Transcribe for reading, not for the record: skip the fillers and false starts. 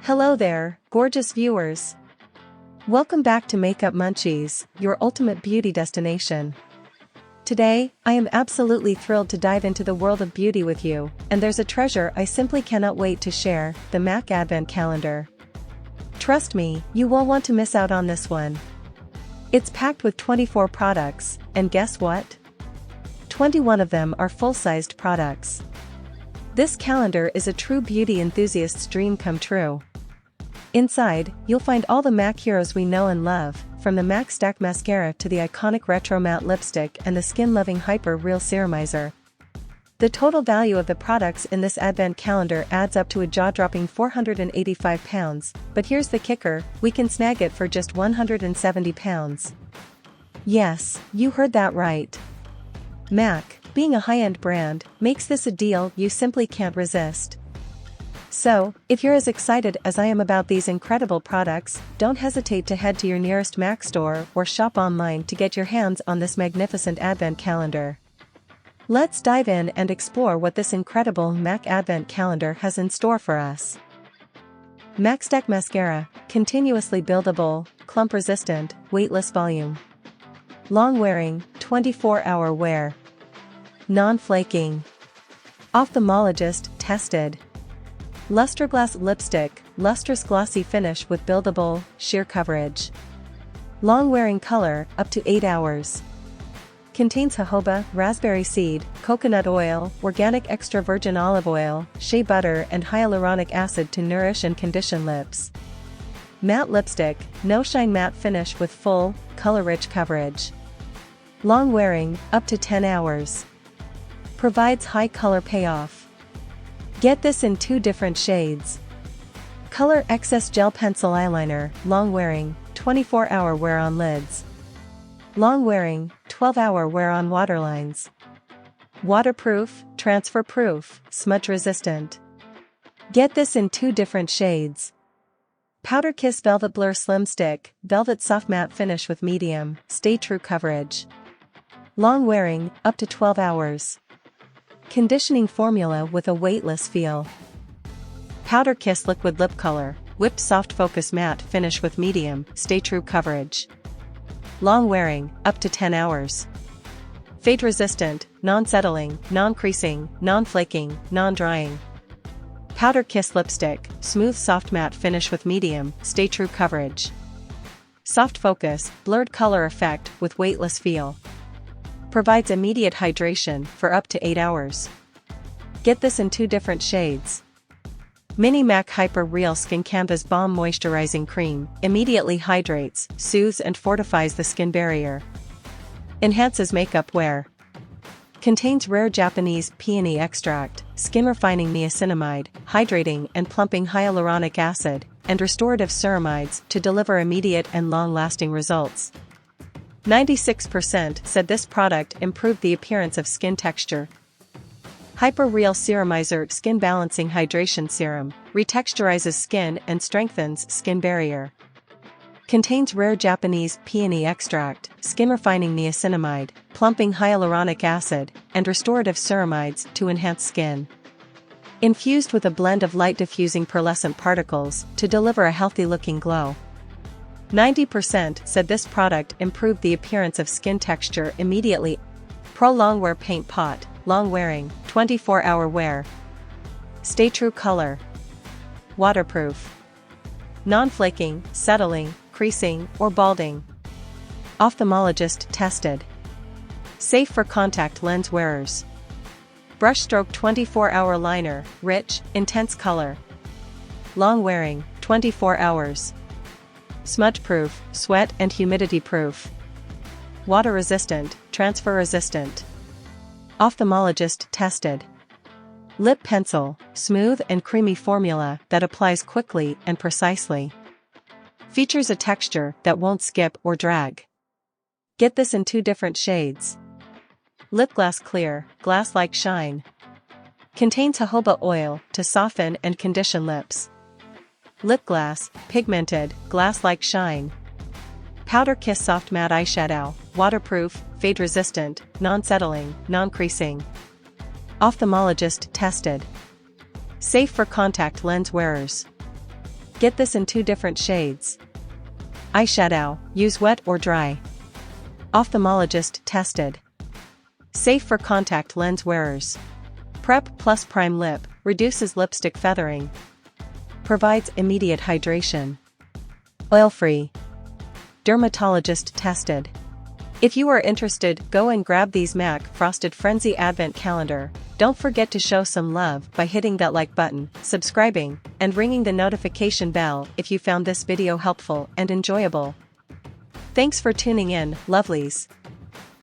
Hello there, gorgeous viewers. Welcome back to MakeupMunchies, your ultimate beauty destination. Today, I am absolutely thrilled to dive into the world of beauty with you, and there's a treasure I simply cannot wait to share, the MAC Advent Calendar. Trust me, you won't want to miss out on this one. It's packed with 24 products, and guess what? 21 of them are full-sized products. This calendar is a true beauty enthusiast's dream come true. Inside, you'll find all the MAC heroes we know and love, from the CStack Mascara to the iconic Retro Matte Lipstick and the skin-loving Hyper Real Serumizer. The total value of the products in this advent calendar adds up to a jaw-dropping £485, but here's the kicker, we can snag it for just £170. Yes, you heard that right. MAC, being a high-end brand, makes this a deal you simply can't resist. So, if you're as excited as I am about these incredible products, don't hesitate to head to your nearest MAC store or shop online to get your hands on this magnificent advent calendar. Let's dive in and explore what this incredible MAC advent calendar has in store for us. CStack Mascara, continuously buildable, clump-resistant, weightless volume. Long-wearing, 24-hour wear. Non-flaking. Ophthalmologist tested. Lustroglass lipstick, lustrous glossy finish with buildable, sheer coverage. Long-wearing color, up to 8 hours. Contains jojoba, raspberry seed, coconut oil, organic extra virgin olive oil, shea butter and hyaluronic acid to nourish and condition lips. Matte lipstick, no shine matte finish with full, color-rich coverage. Long-wearing, up to 10 hours. Provides high color payoff. Get this in 2 different shades. Color Excess Gel Pencil Eyeliner, long-wearing, 24-hour wear on lids. Long-wearing, 12-hour wear on waterlines. Waterproof, transfer-proof, smudge-resistant. Get this in 2 different shades. Powder Kiss Velvet Blur Slim Stick, Velvet Soft Matte Finish with medium, Stay True coverage. Long-wearing, up to 12 hours. Conditioning formula with a weightless feel. Powder Kiss Liquid Lip Color, Whipped Soft Focus Matte Finish with medium, Stay True coverage. Long-wearing, up to 10 hours. Fade-resistant, non-settling, non-creasing, non-flaking, non-drying. Powder Kiss Lipstick, Smooth Soft Matte Finish with medium, Stay True coverage. Soft Focus, Blurred Color Effect with weightless feel. Provides immediate hydration for up to 8 hours. Get this in 2 different shades. Mini MAC Hyper Real Skin Canvas Balm Moisturizing Cream, immediately hydrates, soothes and fortifies the skin barrier. Enhances makeup wear. Contains rare Japanese peony extract, skin refining niacinamide, hydrating and plumping hyaluronic acid, and restorative ceramides to deliver immediate and long-lasting results. 96% said this product improved the appearance of skin texture. Hyper Real Serumizer Skin Balancing Hydration Serum, retexturizes skin and strengthens skin barrier. Contains rare Japanese peony extract, skin refining niacinamide, plumping hyaluronic acid, and restorative ceramides to enhance skin. Infused with a blend of light diffusing pearlescent particles to deliver a healthy-looking glow. 90% said this product improved the appearance of skin texture immediately. Pro Longwear Paint Pot, long-wearing, 24-hour wear. Stay True color. Waterproof. Non-flaking, settling, creasing, or balding. Ophthalmologist tested. Safe for contact lens wearers. Brushstroke 24-hour liner, rich, intense color. Long-wearing, 24 hours. Smudge-proof, sweat and humidity-proof. Water-resistant, transfer-resistant. Ophthalmologist tested. Lip pencil, smooth and creamy formula that applies quickly and precisely. Features a texture that won't skip or drag. Get this in 2 different shades. Lip Glass Clear, glass-like shine. Contains jojoba oil to soften and condition lips. Lip Glass, pigmented, glass-like shine. Powder Kiss Soft Matte Eyeshadow, waterproof, fade-resistant, non-settling, non-creasing. Ophthalmologist tested. Safe for contact lens wearers. Get this in 2 different shades. Eyeshadow, use wet or dry. Ophthalmologist tested. Safe for contact lens wearers. Prep Plus Prime Lip, reduces lipstick feathering. Provides immediate hydration. Oil-free. Dermatologist tested. If you are interested, go and grab these MAC Frosted Frenzy Advent Calendar. Don't forget to show some love by hitting that like button, subscribing, and ringing the notification bell if you found this video helpful and enjoyable. Thanks for tuning in, lovelies.